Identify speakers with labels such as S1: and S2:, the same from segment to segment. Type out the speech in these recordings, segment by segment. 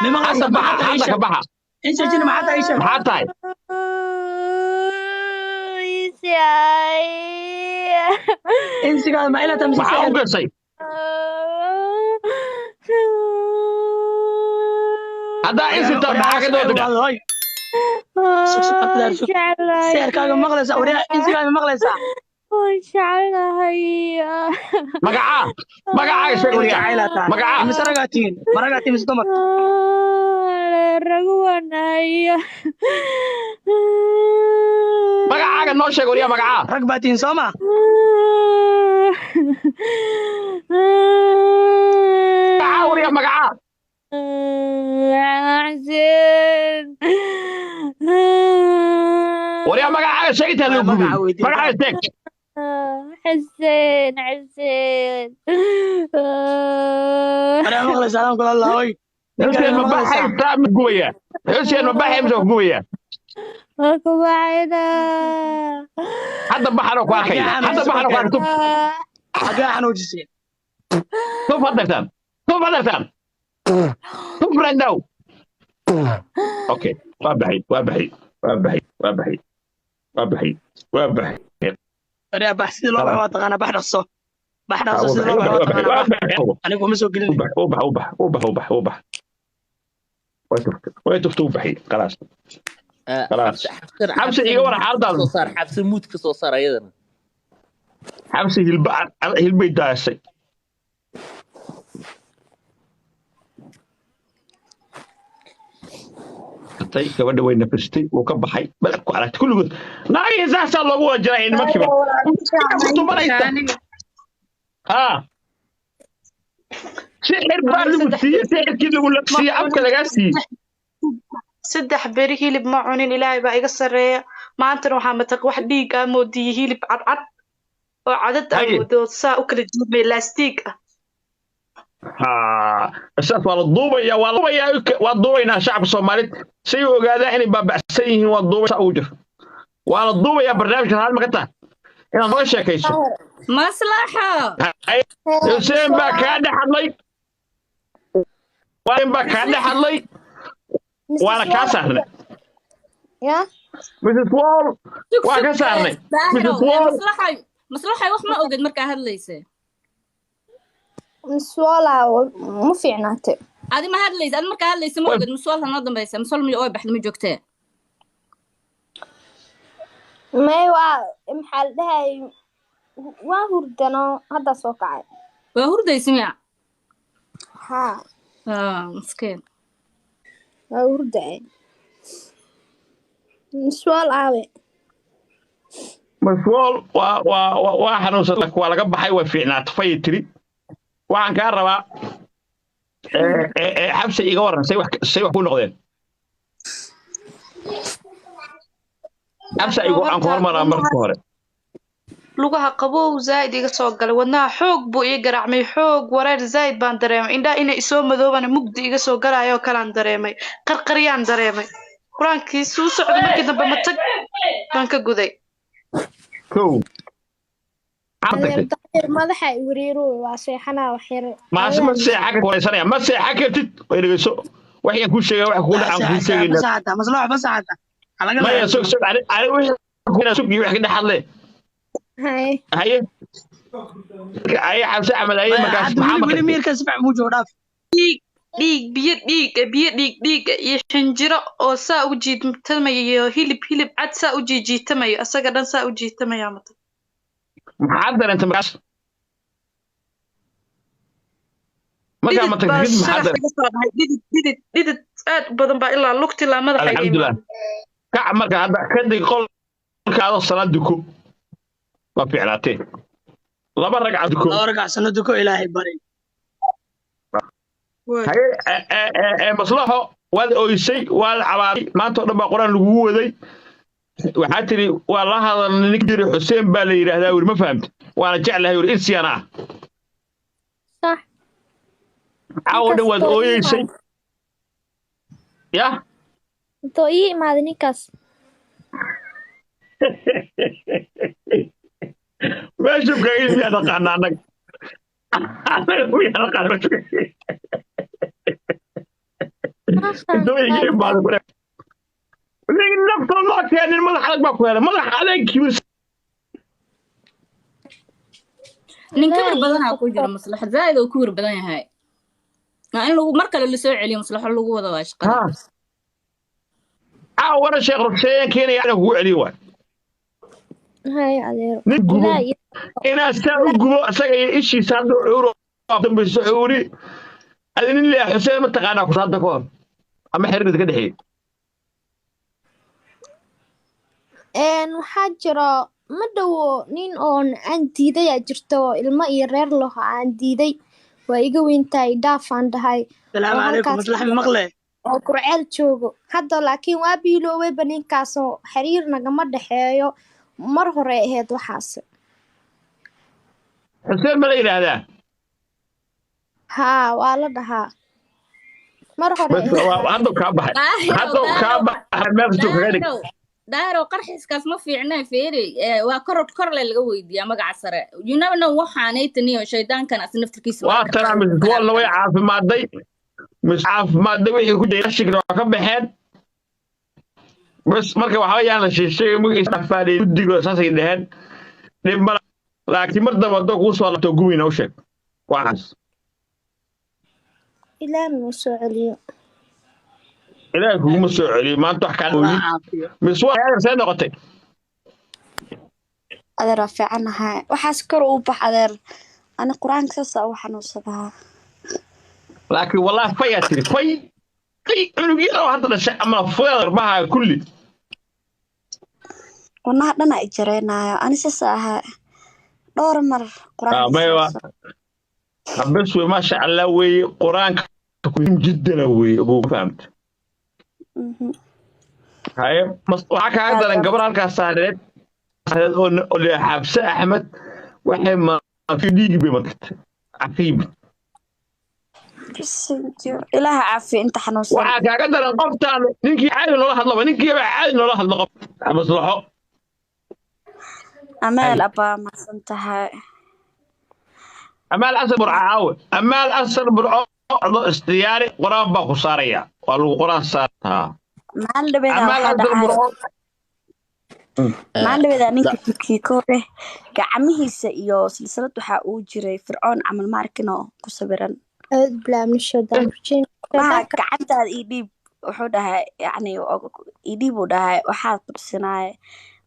S1: مما
S2: حتى
S1: غير
S2: بحا
S1: معاتا
S2: حتى
S1: إيشا
S2: كبحا
S1: إنسا جينا معاتا إيشا
S2: حتى
S1: إنسا قال ما إلا تمسي
S2: maxaa u
S1: سحر
S2: gashay haddaa insitaa maxaa ka doodida
S1: هاي سكسك أقدر سك سحر كاغا مغلسة وريا إنسا قال مغلسة
S2: magacaa magacaa sheeg
S1: إنك
S2: wariyaa
S1: عائلة تا
S2: magacaa
S1: إمس رقاتين مرقاتين مس دمر
S2: magacaaga noo sheeg wariyaa magacaa
S1: رقباتين سوما
S2: magacaa wariyaa magacaa wariyaa magacaaga sheegitaa loo gubay
S1: مقع ويدي
S2: magacaaga sheeg
S1: أنا مغلسة سلام كل الله هاي إنك
S2: xuseen
S1: أنا
S2: ma baxay
S1: مغلسة
S2: taa mid gubaya xuseen ma baxay mise gubaya hadda baxano ku arkay hadda baxano ku arkay
S1: حاجة حنوجسين
S2: tuf hadartaan tuf hadartaan tuf right now okay waa baxay waa baxay waa baxay waa baxay waa baxay waa baxay
S1: أنا بحسد الله ما تغنى بحر الصو بحر الصو سيد الله ما تغنى بحر أنا كم مسوق لي
S2: وبح ويتفت وبحي خلاص خلاص حبس إيه ورا حالة
S3: صار حبس الموت كسو صار أيضا
S2: حبس البيت داسي طيب gabadha way nafistay wuu ka baxay balabku aragtay kulligood naagii saasaa loogu wajiray in markiiba kutubanaysa sixir baa lagu siiyey sixirkii lagu siiyey afka lagaa siiyey
S4: saddex beri hilib ma cunin ilaahay baa iga sarreeya maantana waxaa mataq wax dhiig ah moodiyey hilib cadcad oo cadad ah moodo saa u kala jiimay laastiig ah
S2: isaas waa la duubayaa waa duubaynaa shacabka Soomaaliyeed si ay ogaadaan inay baabacsan yihiin waa duubaysaa ugu jir waa la duubayaa barnaamijkan hal ma ka tahay inaad noo sheekayso
S5: maslaxa
S2: Hussein baa kaa dhex hadlay waana kaa saarnay Mrs. Wall waa ka saarnay Mrs. Wall
S5: maslaxay wax ma ogid markaa hadlaysa
S6: مسوالا ما في عناته
S5: adi ma hadlaysa adi markaa hadlaysa ma ogid maswal hanoo dambaysa maswal ma oo baxda ma joogtee
S6: ما هو محل ده وهردنا هذا سوكعي
S5: waa hurdaysa miya
S6: ها
S5: مسكين
S6: وهردة مسوال عاوي
S2: مسوال waa xanuunsan waa laga baxay waa fiicnaatay fay tiri waxaan kaa rabaa xabsi iga waran say wax ku noqdeen xabsi igu aan ku hormaraa marka hore
S4: lugaha qabow zaid iga soo galay wadnaha xoog buu ii garaacmay xoog wareer zaid baan dareemay indhaha inay isoo madoobana mugdi iga soo galayo kalaan dareemay qarqaryaan dareemay quraankii suu socday markii dambe ma tag baan ka guday
S2: kow
S6: madaxa wariiro waa seexana waxyar
S2: ma seexa ka wareysanaya ma seexa kartid way dhageyso waxaan ku sheegay wax ku dhacaan ku sheegay
S1: maslaxa bas hada
S2: ma ya soo ari wixii ku sugi wax ka dhaxadle haye xabsi amal ay markaas
S1: maxaa wali meerka sifaa muu joodaf
S4: dhiig biyo iyo xinjiro oo saa u jiitamayo hilib cad saa u jiitamayo asaga dhan saa u jiitamaya mata
S2: maxaad dareentay markaas markaa ma tagtid maxaad
S4: dhidid aad badan baa ilaa lugti ilaa madaxa
S2: alxamdulilah kac marka hadda kadib qolkaada salaad duko waa fiicnaatee laba ragcad duko
S1: sano duko ilaahay bari
S2: haye maslaxo waad ooysay waad cabaaday maanta oo dhan baa quraan lagugu waday waxaa tiri waa la hadalnay ninka jiri Hussein baa la yiraahdaa wari ma fahamtay waana jeclahay wari insiyaana
S6: صح
S2: caawa dhan waad ooyeysay ya
S6: توي ما ذنيكاس
S2: meesha kaga yaa dhaqaana anaga انت وين بعد كل نفط الله كان المدح حلق ما كويله مدح عليك كبير
S5: nin kibir badanaa ku jira maslaxad zaaid oo kibir badan yahay in lagu mar kale la soo celiyo maslaxo lagu wada waa shaqada
S2: وانا شيخ رشيد كان يعني هو علي واحد
S6: هاي أدير
S2: نقول
S6: لا
S2: انا استوعب اسا شيء صار عورو دم سعوري adin ilaa xuseen ma taqaanaa ku saada koor ama xiriirka ka dhaxeey
S6: waxaa jiro ma dhowo nin oon aan diiday aa jirto ilmo iyo reer laho aan diiday waa iga weyntahay dhaafaan dhahay
S1: salaamu calaykum maslax maqle
S6: oo kurceel joogo hadda laakiin waa biilooweyba ninkaasoo xiriir nagama dhexeeyo mar hore ahayd waxaas
S2: xuseen ma la yidhaahdaa
S6: haa waa la dhahaa mar hore
S2: hadda kaa baxay meel kastoo kaga dhig
S5: daaro qarxiskaas ma fiicnaa feeri waa korle laga weydiiyaa magaca sare you never know waxaanay taniyo shaydaankan as naftirkiisa
S2: waa tanaa miswalna way caafimaaday wixii ku jiray shikra waa ka baxeen bas marka waxba yaan la sheeshay magaciisa faadhay guddigo saasay dhaheen dhib mala laakiin mar damba haddoo kuu soo laabto gubina u sheeg waxaas
S6: ilaahay noo soo celiyo
S2: ilaahay kuguma soo celiyo maanta wax kaa dhaweynin miswal see noqotay
S7: adeer waa fiicanahay waxaas kor u bax adeer ani qur-aanka saasa u xanuunsadaa
S2: laakiin wallahi fayaa tiri fay cunugyada oo hadda dhashay ama fayar baha kulli
S7: wanaha dhana i jareenaayo ani saasa ahaa dhowr mar qur-aanka بس ما شاء الله وي قرآن كويس جدا وي أبو فهمت هاي وحكى هذا لان قبل هالك صارت اللي حبسة أحمد وحي ما في ديك بمكت عفيب بس إله عافي أنت حنوصل
S2: وحكى هذا لان قبطان نيكي عادي الله الله نيكي عادي الله الله مصلحه
S7: أمال أبا ما سنتها
S2: أمال أسر برعاوي أمال أسر برعاوي استياري قرآن باكو صاريا والو قرآن صارتها
S7: أمال أسر برعاوي ما لبدا نينك كيكوره gacmihiisa iyo silsilad waxa uu jiray fircoon camal maarkino ku sawiran
S6: bla mishada
S7: gacantaada idib wuxuu dhahay yani idib uu dhahay waxaad tursinaay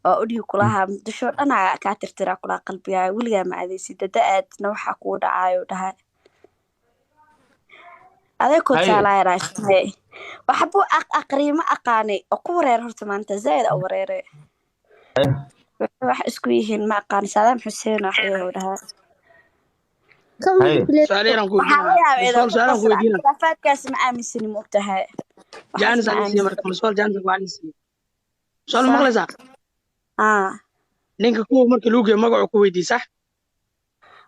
S7: oo udhigi kulaha muqdisho dhana ka tirtira kula qalbiga wiliga ma aadaysid da'aadna waxa ku dhacayo dhahay aday ku taalaayay waxbu aqriimo aqaanay oo ku wareer horta maanta zaid oo wareeray wax isku yihiin ma aqaan Saddam Hussein waxuu dhahay
S1: سؤالين أقول لك
S7: فاتكاس ما آمسني مقتها
S1: جانس على مركب مسؤول جانس وعنسي سؤال مغلزة نينك كوه مركب لوجي مقع كويدي صح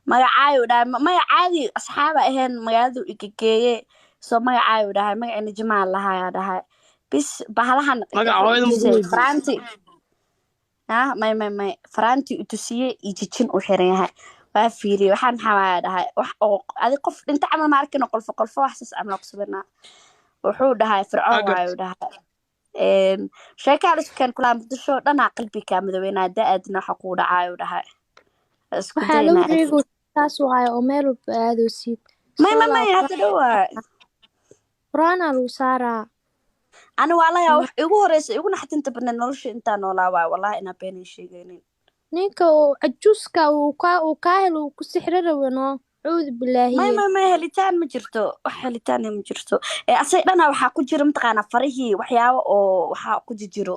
S7: ما عايو ده ما عادي أصحابه هن ما يادو إكيكية سو ما عايو ده ما يعني جماعة لها ده بس بحالها فرانتي ما فرانتي تسيه يجتشن وحريها وافيري وحن حوادها هذه قف انت عمل ماركن قلف وحسس عمل قصبنا وحودها فرعون وحودها شيء كان كان كلام بدشو دنا قلبي كامدوينا دادنا حقوده عاودها اسكو دينا
S6: waxaa taas waay oo meel aado siid
S7: ما هذا دوا
S6: quraana lagu saaraa
S7: انا والله wax igu horeysay iguna xatinta badan nolosha inta noolaa wallahi ina been sheegaynin
S6: ninka cajuuska uu ka helo ku sixrarwano cuud bilaahi
S7: ما helitaan ma jirto wax helitaan ma jirto asay dhana waxa ku jira mataqaana farihii waxyaabo oo waxa ku jiro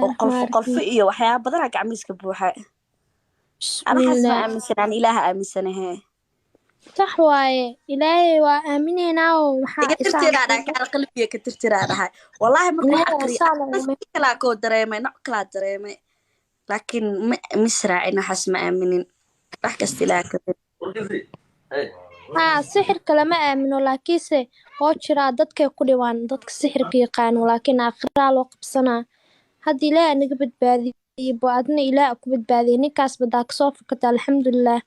S7: oo qolfo iyo waxyaabo badan gacmiiska buuxa ana xasna aaminsan ilaaha aaminsanahay
S6: صح waaye ilaahay waa aamineenaa oo waxa
S7: tirtirada qalbiga ka tirtirada wallahi markuu kala ko dareemay nooc kala dareemay laakiin misraacina xasma aaminin wax kasta ilaa ka
S6: sixirka lama aamino laakiinse oo jira dadka ku dhawaan dadka sixirka yaqaan laakiin aakhira loo qabsanaa hadii ilaahay naga badbaadiyo baadna ilaahay ku badbaadiyo ninkaas badaa ka soo fakata alxamdulillah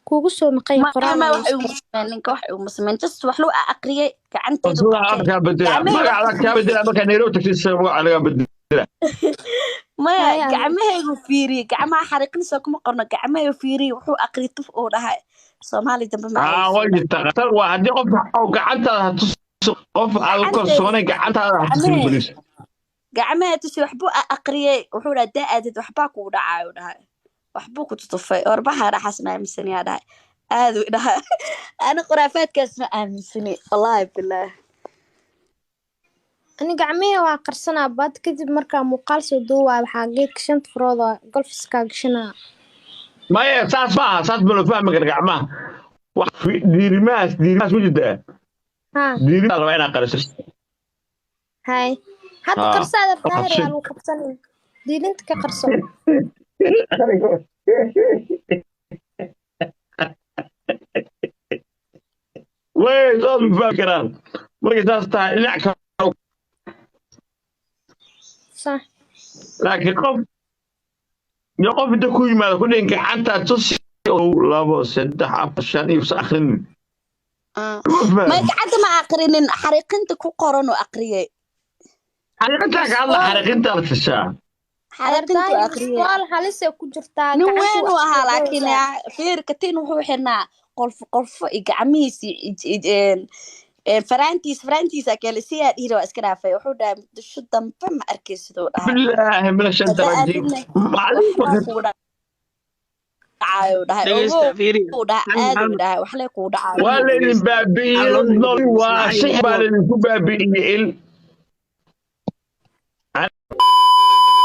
S6: kuugu soo maqan
S7: ما
S6: qoraan
S7: ما
S6: oo
S7: وحي ومسمين نك وحي ومسمين جس وحلو أقريه كعنتي
S2: مصلحة أنا كان بدلا
S7: gacmahey
S2: ما قاعد كان بدلا ما كان يروح تكسي على بدلا
S7: maya
S6: Haya,
S7: gacmahaygu fiiriyey gacmaha xariiqinaysa kuma qorno gacmahaygu fiiriyey wuxuu aqriyay tuf uu dhahay soomaali dambe ma
S2: وجدت قتل واحد يقف أو قعدتها قف على الكرسونة قعدتها
S7: gacmahey
S2: بوليس
S7: gacmahey tusi waxbuu aqriyey wuxuu dhahay daa aadid waxbaa kugu dhacayo dhahay waxbuu ku tutufay warbaha dhaxas ma aaminsani yaa dhahay aad u dhahay ana khuraafaadkaas ma aaminsani wallaahi bilaahi
S6: ani gacmihii waa qarsanaa baad kadib markaa muuqaal soo duubaa waxaa geedka 5 farood oo golfiska gashanaa
S2: ما هي ساس بلو فاهم كرجع ما ديرماس وجده
S6: ها
S2: ديرماس وين قرص
S6: هاي hadda
S2: ها
S6: qarsaada daahir
S2: قرص
S6: yaa lagu qabsanaya diilinta ka qarso
S2: وين صوت فاكران مركز ساس تاع لعك
S6: صح
S2: لكن يقف انت كوي ما كل انك حتى تصي او لابو سدح عشان يفسخن
S7: ma gacanta ma aqrinin xariiqinta ku qoran oo aqriyay
S2: حرقتك الله حرقت في الشارع
S7: xariiqintu aqriyay
S6: su'aal halis ay ku jirtaa
S7: nin
S6: gacanta
S7: weyn
S6: waa
S7: u ahaa
S6: isku
S7: laakiin
S6: dayaysaa
S7: fiirka tin wuxuu xirnaa qolfo iyo gacmihiisii faraantiisa kale si aa dhihi waa iska dhaafay wuxuu dhahay muqdisho dambe ma arkay siduu dhahay
S2: بالله من الشنطة
S7: hadda
S2: رجيم
S7: aadidna
S2: معلم
S7: waxbaa kugu dhacayo dhahay
S1: dhegeysta
S7: ogow
S1: fiiri
S7: uu dhahay
S1: maxamed
S7: aad uu
S1: maxamed
S7: dhahay waxlee kugu dhacayo
S2: ولا
S1: dhegeysta
S2: بابي
S1: waxaa loo
S2: الضل
S1: nabadgeliyey
S2: وصح
S1: maslaxa iyo
S2: بالي بابي